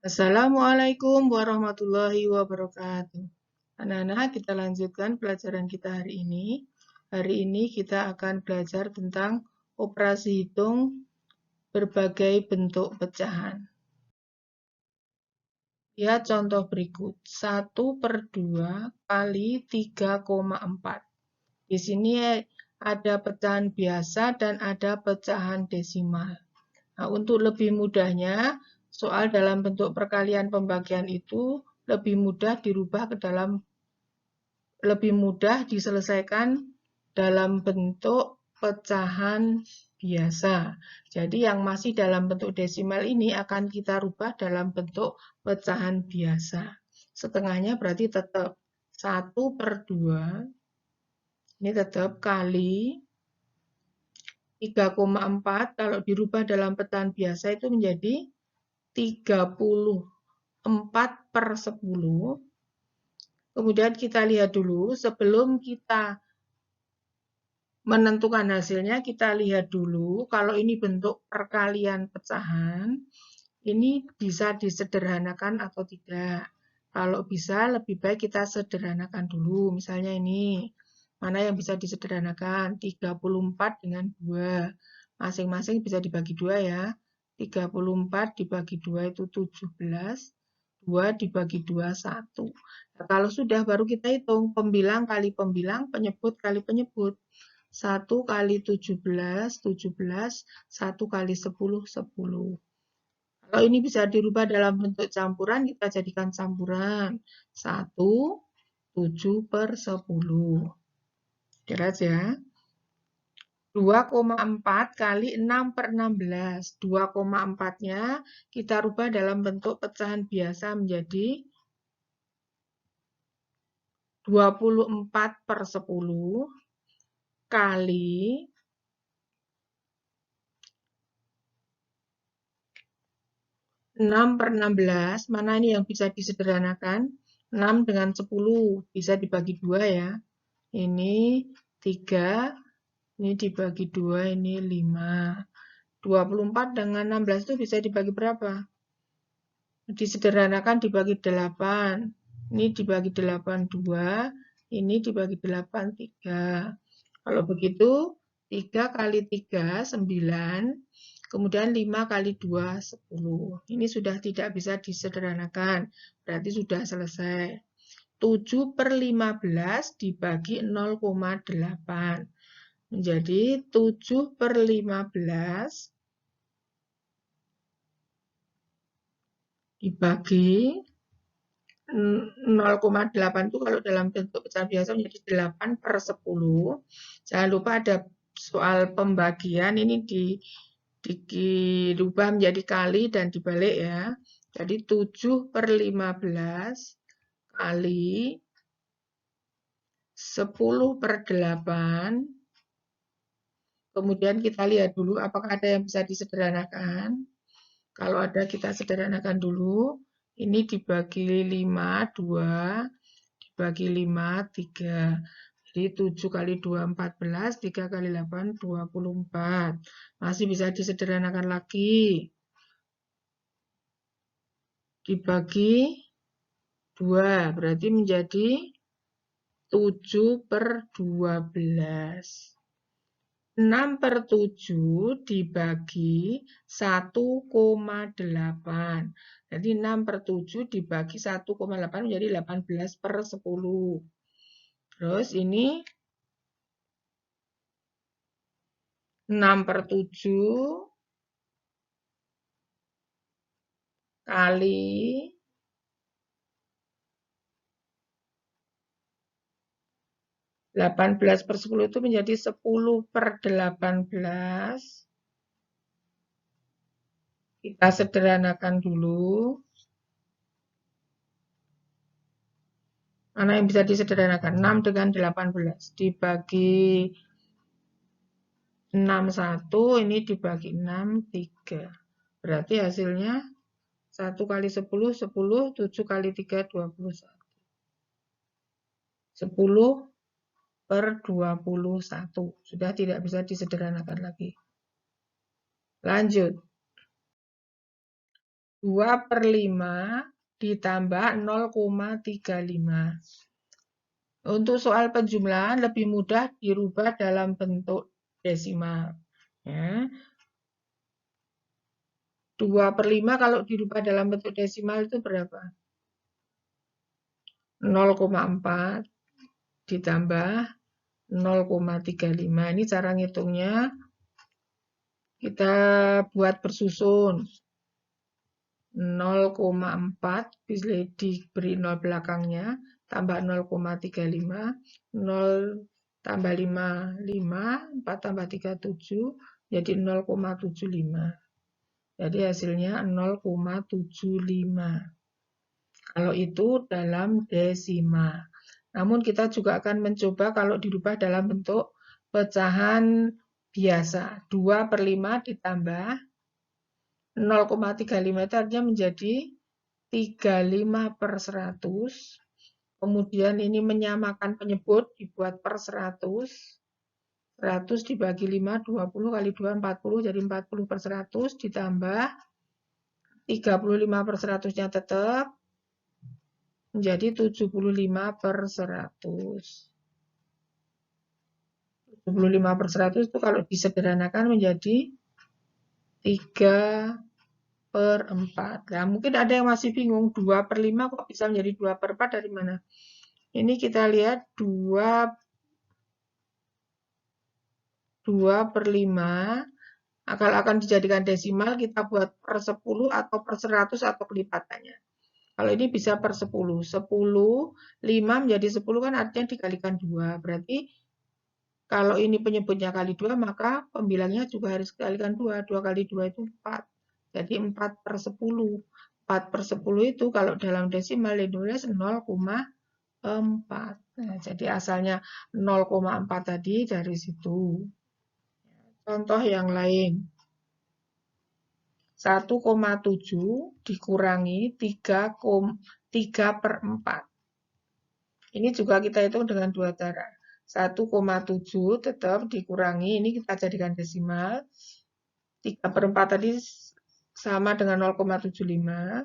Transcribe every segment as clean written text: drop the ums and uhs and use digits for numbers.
Assalamualaikum warahmatullahi wabarakatuh. Anak-anak, kita lanjutkan pelajaran kita hari ini. Hari ini kita akan belajar tentang operasi hitung berbagai bentuk pecahan. Lihat contoh berikut. 1/2 kali 3,4. Di sini ada pecahan biasa dan ada pecahan desimal. Nah, untuk lebih mudahnya, soal dalam bentuk perkalian pembagian itu lebih mudah diselesaikan dalam bentuk pecahan biasa. Jadi yang masih dalam bentuk desimal ini akan kita rubah dalam bentuk pecahan biasa. Setengahnya berarti tetap 1/2, ini tetap kali 3,4, kalau dirubah dalam pecahan biasa itu menjadi 34/10. Kemudian kita lihat dulu, sebelum kita menentukan hasilnya, kita lihat dulu kalau ini bentuk perkalian pecahan, ini bisa disederhanakan atau tidak. Kalau bisa, lebih baik kita sederhanakan dulu. Misalnya ini, mana yang bisa disederhanakan? 34 dengan 2. Masing-masing bisa dibagi 2 ya. 34 dibagi 2 itu 17. 2 dibagi 2, 1. Nah, kalau sudah, baru kita hitung pembilang kali pembilang, penyebut kali penyebut. 1 kali 17, 17. 1 kali 10, 10. Kalau ini bisa dirubah dalam bentuk campuran, kita jadikan campuran. 1, 7/10. Jelas ya? 2,4 kali 6/16. 2,4-nya kita rubah dalam bentuk pecahan biasa menjadi 24/10 kali 6/16. Mana ini yang bisa disederhanakan? 6 dengan 10 bisa dibagi 2 ya. Ini 3, ini dibagi 2, ini 5. 24 dengan 16 itu bisa dibagi berapa? Disederhanakan dibagi 8. Ini dibagi 8, 2. Ini dibagi 8, 3. Kalau begitu, 3 kali 3, 9. Kemudian 5 kali 2, 10. Ini sudah tidak bisa disederhanakan. Berarti sudah selesai. 7/15 dibagi 0,8. Menjadi 7/15 dibagi 0,8 itu kalau dalam bentuk pecahan biasa menjadi 8/10. Jangan lupa ada soal pembagian, ini dirubah menjadi kali dan dibalik ya. Jadi 7/15 kali 10/8. Kemudian kita lihat dulu apakah ada yang bisa disederhanakan. Kalau ada, kita sederhanakan dulu. Ini dibagi 5, 2. Dibagi 5, 3. Jadi 7 kali 2, 14. 3 kali 8, 24. Masih bisa disederhanakan lagi. Dibagi 2. Berarti menjadi 7/12. 6/7 dibagi 1,8. Jadi 6/7 dibagi 1,8 menjadi 18/10. Terus ini 6/7 kali 18/10 itu menjadi 10/18. Kita sederhanakan dulu. Mana yang bisa disederhanakan? 6 dengan 18. Dibagi 6, 1. Ini dibagi 6, 3. Berarti hasilnya 1 kali 10, 10. 7 kali 3, 21. 10/21. Sudah tidak bisa disederhanakan lagi. Lanjut. 2/5 ditambah 0,35. Untuk soal penjumlahan lebih mudah dirubah dalam bentuk desimal. Ya. 2/5 kalau dirubah dalam bentuk desimal itu berapa? 0,4 ditambah 0,35. Ini cara ngitungnya. Kita buat bersusun. 0,4 bisa diberi 0 belakangnya, tambah 0,35, 0 tambah 5, 5, 4 tambah 3, 7, jadi 0,75. Jadi hasilnya 0,75. Kalau itu dalam desimal. Namun kita juga akan mencoba kalau dirubah dalam bentuk pecahan biasa. 2/5 ditambah 0,35 itu artinya menjadi 35/100. Kemudian ini menyamakan penyebut, dibuat per 100. 100 dibagi 5, 20 kali 2, 40, jadi 40/100 ditambah 35/100-nya tetap, menjadi 75/100. 75/100 itu kalau disederhanakan menjadi 3/4. Nah, mungkin ada yang masih bingung, 2/5 kok bisa menjadi 2/4 dari mana? Ini kita lihat 2/5 akan dijadikan desimal, kita buat per 10 atau per 100 atau kelipatannya. Kalau ini bisa per 10. 10, 5 menjadi 10 kan artinya dikalikan 2. Berarti kalau ini penyebutnya kali 2, maka pembilangnya juga harus dikalikan 2. 2 kali 2 itu 4. Jadi 4/10. 4/10 itu kalau dalam desimal ditulis 0,4. Nah, jadi asalnya 0,4 tadi dari situ. Contoh yang lain. 1,7 dikurangi 3/4. Ini juga kita hitung dengan dua cara. 1,7 tetap dikurangi, ini kita jadikan desimal. 3/4 tadi sama dengan 0,75.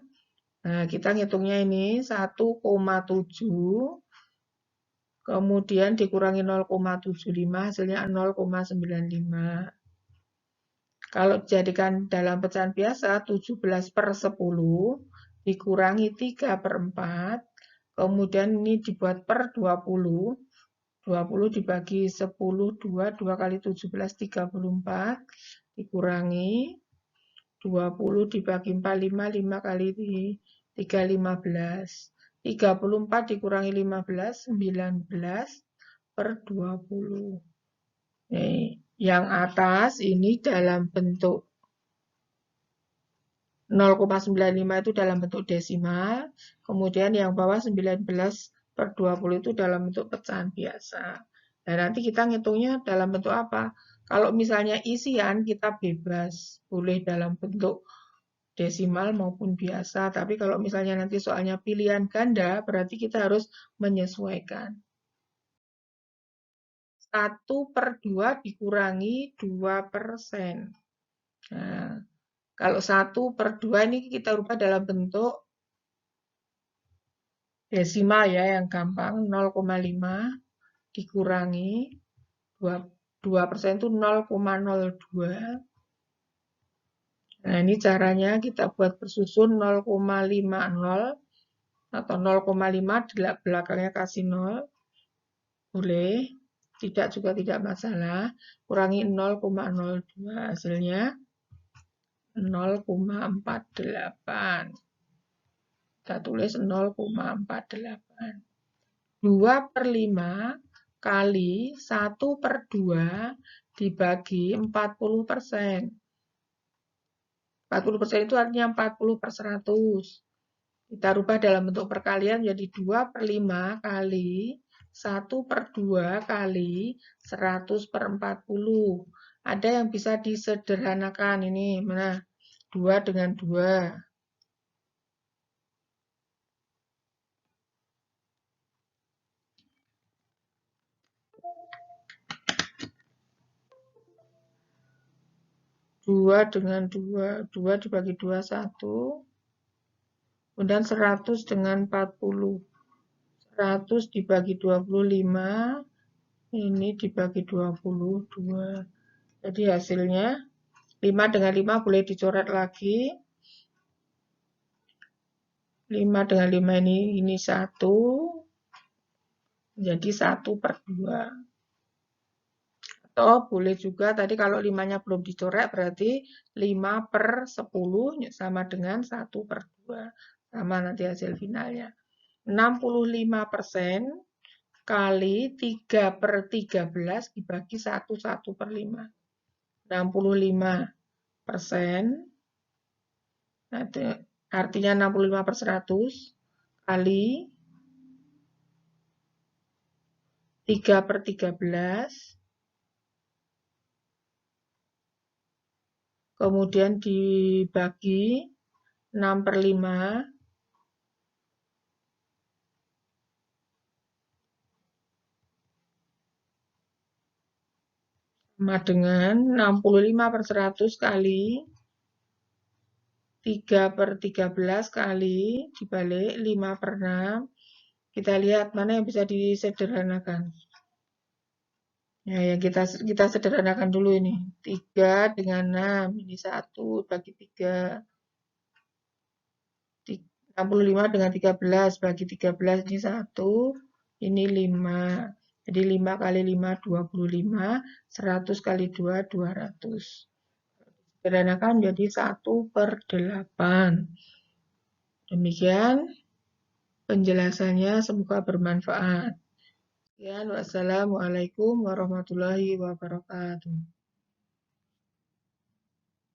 Nah, kita ngitungnya ini 1,7, kemudian dikurangi 0,75, hasilnya 0,95. Kalau dijadikan dalam pecahan biasa, 17/10 dikurangi 3/4, kemudian ini dibuat per 20. 20 dibagi 10, 2, 2 kali 17, 34, dikurangi 20 dibagi 4, 5, 5 kali 3, 15. 34 dikurangi 15, 19/20. Nih, yang atas ini dalam bentuk 0,95 itu dalam bentuk desimal, kemudian yang bawah 19/20 itu dalam bentuk pecahan biasa. Nah, nanti kita ngitungnya dalam bentuk apa? Kalau misalnya isian kita bebas, boleh dalam bentuk desimal maupun biasa, tapi kalau misalnya nanti soalnya pilihan ganda, berarti kita harus menyesuaikan. 1/2 dikurangi 2%. Nah, kalau 1/2 ini kita rubah dalam bentuk desimal ya, yang gampang. 0,5 dikurangi 2% itu 0,02. Nah, ini caranya kita buat bersusun 0,50 atau 0,5 belakangnya kasih 0. Boleh, tidak juga tidak masalah. Kurangi 0,02, hasilnya 0,48. Kita tulis 0,48. 2/5 kali 1/2 dibagi 40%. 40% itu artinya 40/100. Kita rubah dalam bentuk perkalian jadi 2/5 kali 1/2 kali 100/40. Ada yang bisa disederhanakan ini, mana? 2 dengan 2. 2 dengan 2, 2 dibagi 2, 1. Kemudian 100 dengan 40. 100 dibagi 25, ini dibagi 22. Jadi hasilnya 5 dengan 5 boleh dicoret lagi. 5 dengan 5 ini 1. Jadi 1/2. Atau boleh juga tadi kalau 5-nya belum dicoret berarti 5/10 sama dengan 1/2. Sama nanti hasil finalnya. 65% kali 3/13 dibagi 1/5. 65%, artinya 65/100 kali 3/13, kemudian dibagi 6/5, sama dengan 65/100 kali 3/13 kali dibalik 5/6. Kita lihat mana yang bisa disederhanakan. Ya, yang kita sederhanakan dulu ini. 3 dengan 6, ini 1 bagi 3. 65 dengan 13 bagi 13, ini 1, ini 5. Jadi 5 kali 5, 25. 100 kali 2, 200. Sederhanakan menjadi 1/8. Demikian penjelasannya, semoga bermanfaat. Sekian, wassalamualaikum warahmatullahi wabarakatuh.